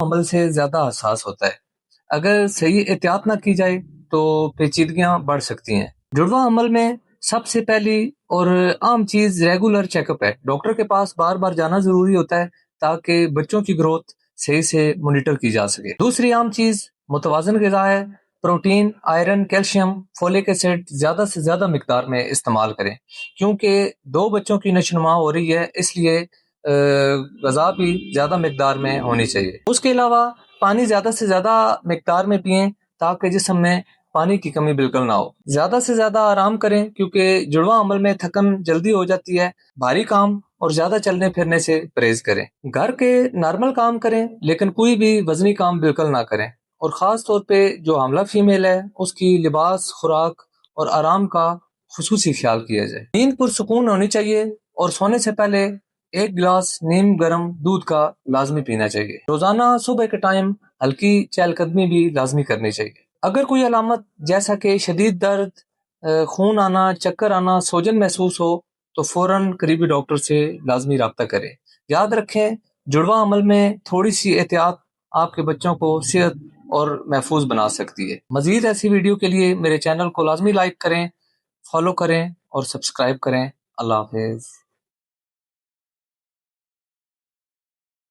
عمل سے زیادہ حساس ہوتا ہے۔ اگر صحیح احتیاط نہ کی جائے تو پیچیدگیاں بڑھ سکتی ہیں۔ جڑواں عمل میں سب سے پہلی اور عام چیز ریگولر چیک اپ ہے۔ ڈاکٹر کے پاس بار بار جانا ضروری ہوتا ہے تاکہ بچوں کی گروتھ صحیح سے مانیٹر کی جا سکے۔ دوسری عام چیز متوازن غذا ہے۔ Protein, iron, calcium, folic acid زیادہ سے زیادہ مقدار میں استعمال کریں، کیونکہ 2 بچوں کی نشو و نما ہو رہی ہے، اس لیے غذا بھی زیادہ مقدار میں ہونی چاہیے۔ اس کے علاوہ پانی زیادہ سے زیادہ مقدار میں پئیں تاکہ جسم میں پانی کی کمی بالکل نہ ہو۔ زیادہ سے زیادہ آرام کریں کیونکہ جڑواں عمل میں تھکن جلدی ہو جاتی ہے۔ بھاری کام اور زیادہ چلنے پھرنے سے پرہیز کریں۔ گھر کے نارمل کام کریں لیکن کوئی بھی وزنی کام بالکل نہ کریں، اور خاص طور پہ جو حاملہ فیمیل ہے اس کی لباس، خوراک اور آرام کا خصوصی خیال کیا جائے۔ نیند پرسکون ہونی چاہیے اور سونے سے پہلے 1 گلاس نیم گرم دودھ کا لازمی پینا چاہیے۔ روزانہ صبح کے ٹائم ہلکی چہل قدمی بھی لازمی کرنی چاہیے۔ اگر کوئی علامت جیسا کہ شدید درد، خون آنا، چکر آنا، سوجن محسوس ہو تو فوراً قریبی ڈاکٹر سے لازمی رابطہ کریں۔ یاد رکھیں، جڑواں عمل میں تھوڑی سی احتیاط آپ کے بچوں کو صحت اور محفوظ بنا سکتی ہے۔ مزید ایسی ویڈیو کے لیے میرے چینل کو لازمی لائک کریں، فالو کریں اور سبسکرائب کریں۔ اللہ حافظ۔